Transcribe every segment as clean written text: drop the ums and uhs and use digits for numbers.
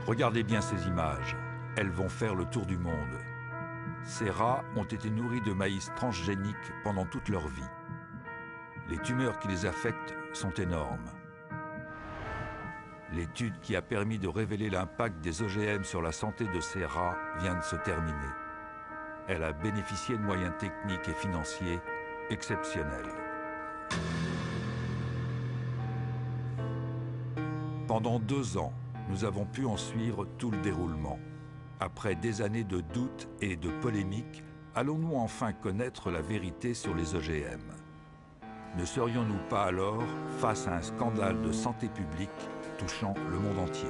Regardez bien ces images, elles vont faire le tour du monde. Ces rats ont été nourris de maïs transgénique pendant toute leur vie. Les tumeurs qui les affectent sont énormes. L'étude qui a permis de révéler l'impact des OGM sur la santé de ces rats vient de se terminer. Elle a bénéficié de moyens techniques et financiers exceptionnels. Pendant 2 ans, nous avons pu en suivre tout le déroulement. Après des années de doutes et de polémiques, allons-nous enfin connaître la vérité sur les OGM? Ne serions-nous pas alors face à un scandale de santé publique touchant le monde entier?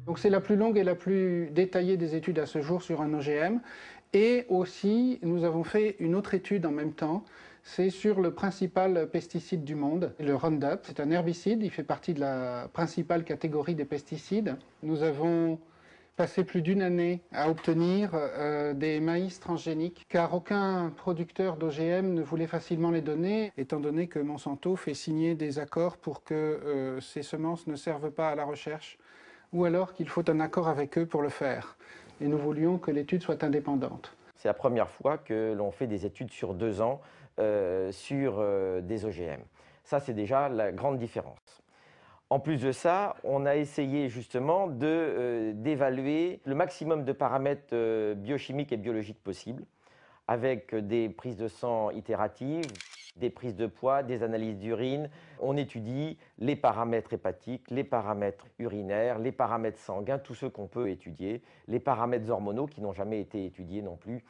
Donc c'est la plus longue et la plus détaillée des études à ce jour sur un OGM. Et aussi, nous avons fait une autre étude en même temps. C'est sur le principal pesticide du monde, le Roundup. C'est un herbicide, il fait partie de la principale catégorie des pesticides. Nous avons passé plus d'1 année à obtenir des maïs transgéniques, car aucun producteur d'OGM ne voulait facilement les donner, étant donné que Monsanto fait signer des accords pour que ces semences ne servent pas à la recherche, ou alors qu'il faut un accord avec eux pour le faire. Et nous voulions que l'étude soit indépendante. C'est la première fois que l'on fait des études sur 2 ans sur des OGM. Ça, c'est déjà la grande différence. En plus de ça, on a essayé justement d'évaluer le maximum de paramètres biochimiques et biologiques possibles, avec des prises de sang itératives, des prises de poids, des analyses d'urine. On étudie les paramètres hépatiques, les paramètres urinaires, les paramètres sanguins, tous ceux qu'on peut étudier, les paramètres hormonaux qui n'ont jamais été étudiés non plus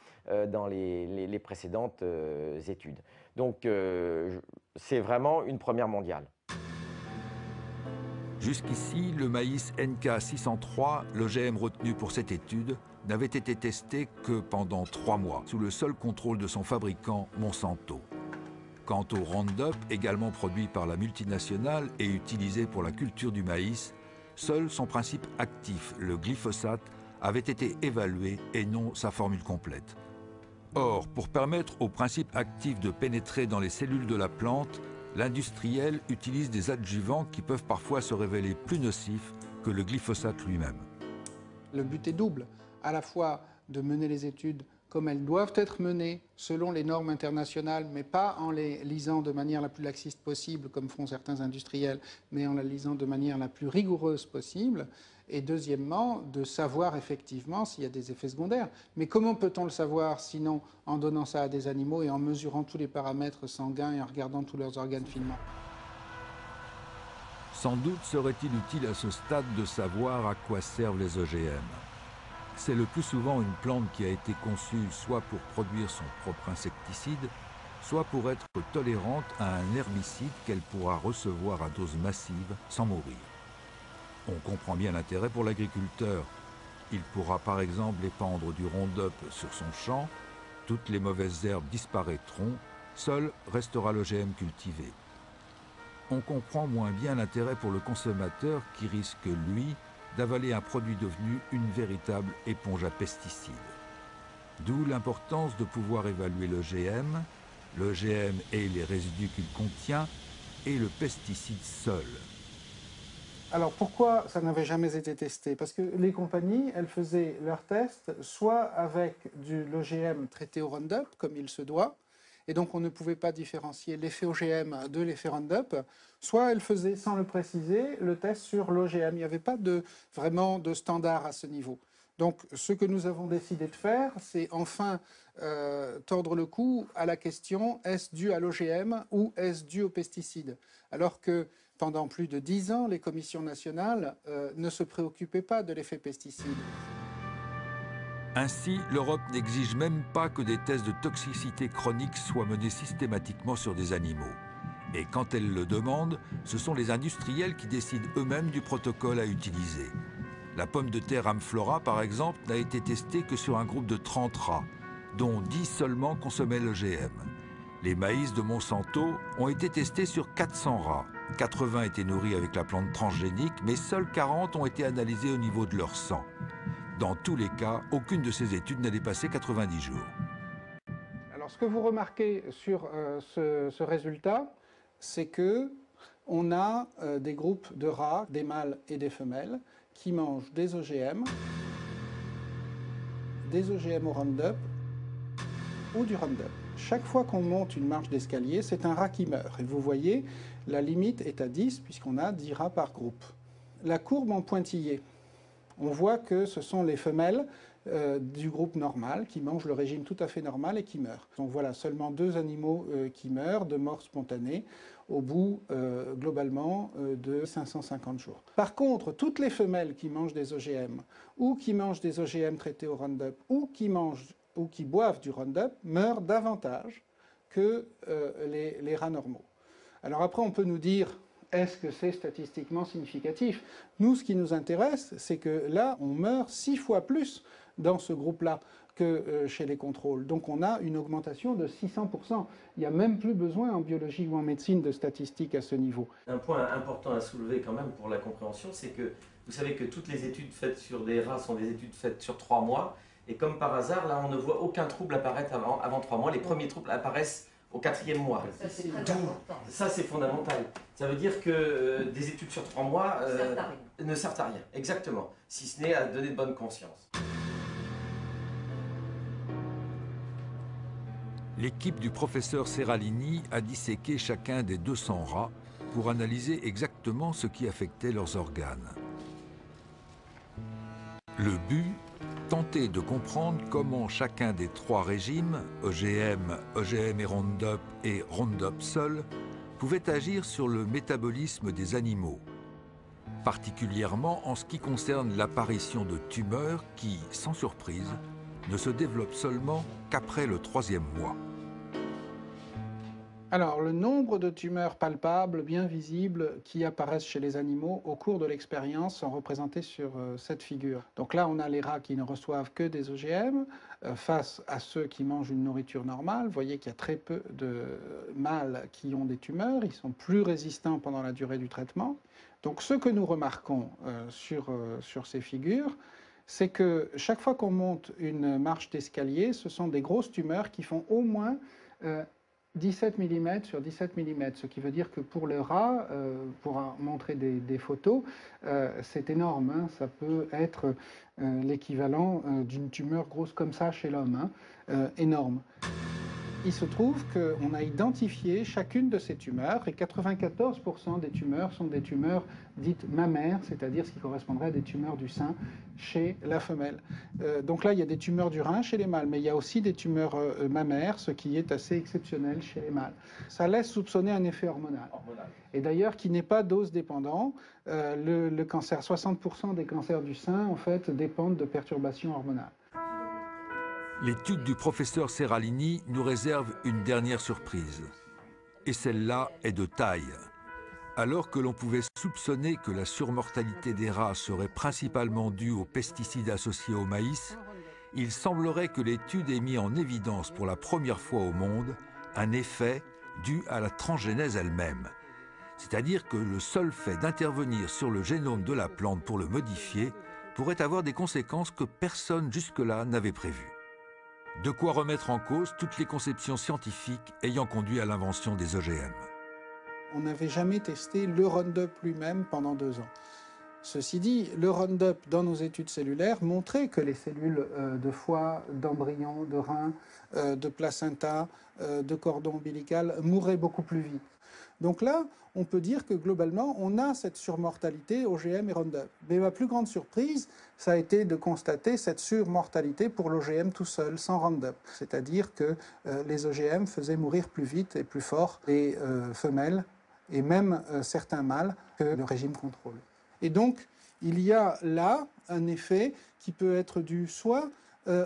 dans les précédentes études. Donc c'est vraiment une première mondiale. Jusqu'ici, le maïs NK603, l'OGM retenu pour cette étude, n'avait été testé que pendant 3 mois, sous le seul contrôle de son fabricant, Monsanto. Quant au Roundup, également produit par la multinationale et utilisé pour la culture du maïs, seul son principe actif, le glyphosate, avait été évalué et non sa formule complète. Or, pour permettre au principe actif de pénétrer dans les cellules de la plante, l'industriel utilise des adjuvants qui peuvent parfois se révéler plus nocifs que le glyphosate lui-même. Le but est double, à la fois de mener les études comme elles doivent être menées selon les normes internationales, mais pas en les lisant de manière la plus laxiste possible, comme font certains industriels, mais en la lisant de manière la plus rigoureuse possible. Et deuxièmement, de savoir effectivement s'il y a des effets secondaires. Mais comment peut-on le savoir sinon en donnant ça à des animaux et en mesurant tous les paramètres sanguins et en regardant tous leurs organes finement? Sans doute serait-il utile à ce stade de savoir à quoi servent les OGM. C'est le plus souvent une plante qui a été conçue soit pour produire son propre insecticide, soit pour être tolérante à un herbicide qu'elle pourra recevoir à dose massive sans mourir. On comprend bien l'intérêt pour l'agriculteur. Il pourra par exemple épandre du Roundup sur son champ, toutes les mauvaises herbes disparaîtront, seul restera l'OGM cultivé. On comprend moins bien l'intérêt pour le consommateur qui risque, lui, d'avaler un produit devenu une véritable éponge à pesticides. D'où l'importance de pouvoir évaluer l'OGM et les résidus qu'il contient, et le pesticide seul. Alors pourquoi ça n'avait jamais été testé? Parce que les compagnies, elles faisaient leurs tests soit avec de l'OGM traité au Roundup, comme il se doit, et donc on ne pouvait pas différencier l'effet OGM de l'effet Roundup, soit elles faisaient, sans le préciser, le test sur l'OGM. Il n'y avait pas vraiment de standard à ce niveau. Donc ce que nous avons décidé de faire, c'est enfin tordre le cou à la question, est-ce dû à l'OGM ou est-ce dû aux pesticides? Alors que pendant plus de 10 ans, les commissions nationales ne se préoccupaient pas de l'effet pesticide. Ainsi, l'Europe n'exige même pas que des tests de toxicité chronique soient menés systématiquement sur des animaux. Et quand elle le demande, ce sont les industriels qui décident eux-mêmes du protocole à utiliser. La pomme de terre Amflora, par exemple, n'a été testée que sur un groupe de 30 rats, dont 10 seulement consommaient l'OGM. Les maïs de Monsanto ont été testés sur 400 rats. 80 étaient nourris avec la plante transgénique, mais seuls 40 ont été analysés au niveau de leur sang. Dans tous les cas, aucune de ces études n'a dépassé 90 jours. Alors, ce que vous remarquez sur ce résultat, c'est que on a des groupes de rats, des mâles et des femelles, qui mangent des OGM au Roundup ou du Roundup. Chaque fois qu'on monte une marche d'escalier, c'est un rat qui meurt. Et vous voyez, la limite est à 10, puisqu'on a 10 rats par groupe. La courbe en pointillé, on voit que ce sont les femelles du groupe normal qui mangent le régime tout à fait normal et qui meurent. Donc voilà, seulement 2 animaux qui meurent de mort spontanée au bout, globalement, de 550 jours. Par contre, toutes les femelles qui mangent des OGM, ou qui mangent des OGM traités au Roundup, ou qui boivent du Roundup, meurent davantage que les rats normaux. Alors après, on peut nous dire, est-ce que c'est statistiquement significatif? Nous, ce qui nous intéresse, c'est que là, on meurt 6 fois plus dans ce groupe-là que chez les contrôles. Donc on a une augmentation de 600%. Il n'y a même plus besoin en biologie ou en médecine de statistiques à ce niveau. Un point important à soulever quand même pour la compréhension, c'est que vous savez que toutes les études faites sur des rats sont des études faites sur 3 mois. Et comme par hasard, là, on ne voit aucun trouble apparaître avant 3 mois. Les premiers troubles apparaissent au 4e mois. Ça, c'est fondamental. Ça veut dire que des études sur 3 mois ne servent à rien. Exactement. Si ce n'est à donner de bonne conscience. L'équipe du professeur Seralini a disséqué chacun des 200 rats pour analyser exactement ce qui affectait leurs organes. Le but, tenter de comprendre comment chacun des 3 régimes, OGM, OGM et Roundup seul, pouvait agir sur le métabolisme des animaux, particulièrement en ce qui concerne l'apparition de tumeurs qui, sans surprise, ne se développent seulement qu'après le 3e mois. Alors, le nombre de tumeurs palpables, bien visibles, qui apparaissent chez les animaux au cours de l'expérience sont représentés sur cette figure. Donc là, on a les rats qui ne reçoivent que des OGM face à ceux qui mangent une nourriture normale. Vous voyez qu'il y a très peu de mâles qui ont des tumeurs. Ils sont plus résistants pendant la durée du traitement. Donc ce que nous remarquons sur ces figures, c'est que chaque fois qu'on monte une marche d'escalier, ce sont des grosses tumeurs qui font au moins 17 mm sur 17 mm, ce qui veut dire que pour le rat, pour montrer des photos, c'est énorme, hein. Ça peut être l'équivalent d'une tumeur grosse comme ça chez l'homme, hein, énorme. Il se trouve qu'on a identifié chacune de ces tumeurs et 94% des tumeurs sont des tumeurs dites mammaires, c'est-à-dire ce qui correspondrait à des tumeurs du sein chez la femelle. Donc là, il y a des tumeurs du rein chez les mâles, mais il y a aussi des tumeurs mammaires, ce qui est assez exceptionnel chez les mâles. Ça laisse soupçonner un effet hormonal. Et d'ailleurs, qui n'est pas dose dépendant. Le cancer, 60% des cancers du sein, en fait, dépendent de perturbations hormonales. L'étude du professeur Seralini nous réserve une dernière surprise. Et celle-là est de taille. Alors que l'on pouvait soupçonner que la surmortalité des rats serait principalement due aux pesticides associés au maïs, il semblerait que l'étude ait mis en évidence pour la première fois au monde un effet dû à la transgénèse elle-même. C'est-à-dire que le seul fait d'intervenir sur le génome de la plante pour le modifier pourrait avoir des conséquences que personne jusque-là n'avait prévues. De quoi remettre en cause toutes les conceptions scientifiques ayant conduit à l'invention des OGM. On n'avait jamais testé le Roundup lui-même pendant 2 ans. Ceci dit, le Roundup, dans nos études cellulaires, montrait que les cellules de foie, d'embryon, de rein, de placenta, de cordon ombilical mouraient beaucoup plus vite. Donc là, on peut dire que globalement, on a cette surmortalité OGM et Roundup. Mais ma plus grande surprise, ça a été de constater cette surmortalité pour l'OGM tout seul, sans Roundup. C'est-à-dire que les OGM faisaient mourir plus vite et plus fort les femelles et même certains mâles que le régime contrôle. Et donc, il y a là un effet qui peut être dû soit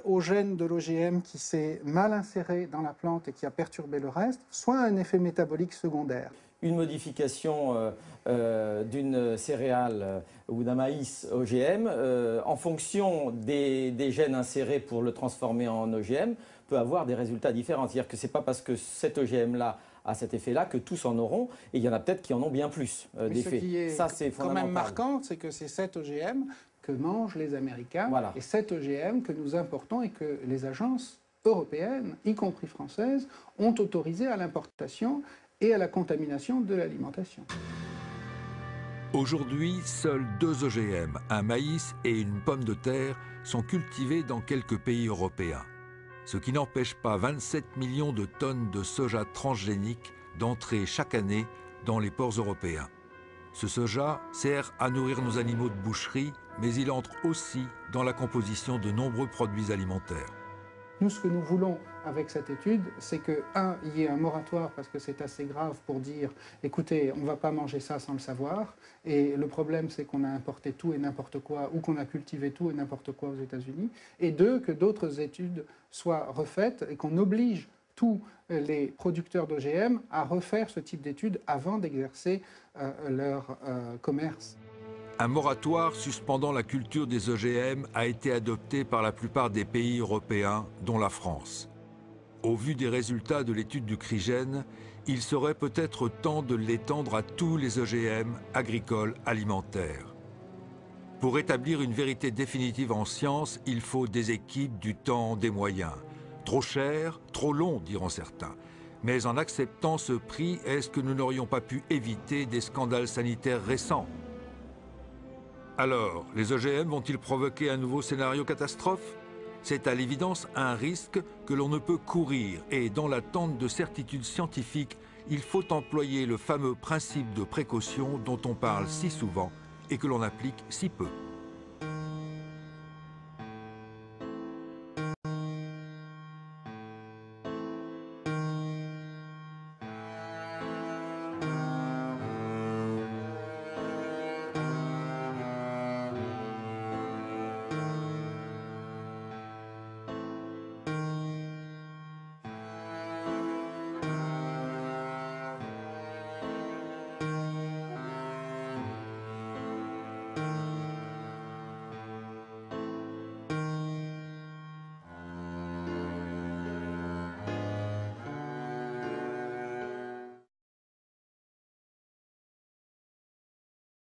au gène de l'OGM qui s'est mal inséré dans la plante et qui a perturbé le reste, soit un effet métabolique secondaire. Une modification d'une céréale ou d'un maïs OGM, en fonction des gènes insérés pour le transformer en OGM, peut avoir des résultats différents. C'est-à-dire que ce n'est pas parce que cet OGM-là a cet effet-là que tous en auront, et il y en a peut-être qui en ont bien plus d'effets. Ça, c'est quand même marquant, c'est que ces 7 OGM que mangent les Américains Voilà. et cet OGM que nous importons et que les agences européennes, y compris françaises, ont autorisé à l'importation et à la contamination de l'alimentation. Aujourd'hui, seuls 2 OGM, un maïs et une pomme de terre, sont cultivés dans quelques pays européens. Ce qui n'empêche pas 27 millions de tonnes de soja transgénique d'entrer chaque année dans les ports européens. Ce soja sert à nourrir nos animaux de boucherie, mais il entre aussi dans la composition de nombreux produits alimentaires. Nous, ce que nous voulons avec cette étude, c'est que, il y ait un moratoire parce que c'est assez grave pour dire, écoutez, on ne va pas manger ça sans le savoir. Et le problème, c'est qu'on a importé tout et n'importe quoi, ou qu'on a cultivé tout et n'importe quoi aux États-Unis. Et 2, que d'autres études soient refaites et qu'on oblige tous les producteurs d'OGM à refaire ce type d'études avant d'exercer leur commerce. Un moratoire suspendant la culture des OGM a été adopté par la plupart des pays européens, dont la France. Au vu des résultats de l'étude du CRIGEN, il serait peut-être temps de l'étendre à tous les OGM agricoles alimentaires. Pour établir une vérité définitive en science, il faut des équipes, du temps, des moyens. Trop cher, trop long, diront certains. Mais en acceptant ce prix, est-ce que nous n'aurions pas pu éviter des scandales sanitaires récents ? Alors, les OGM vont-ils provoquer un nouveau scénario catastrophe? C'est à l'évidence un risque que l'on ne peut courir et dans l'attente de certitudes scientifiques, il faut employer le fameux principe de précaution dont on parle si souvent et que l'on applique si peu.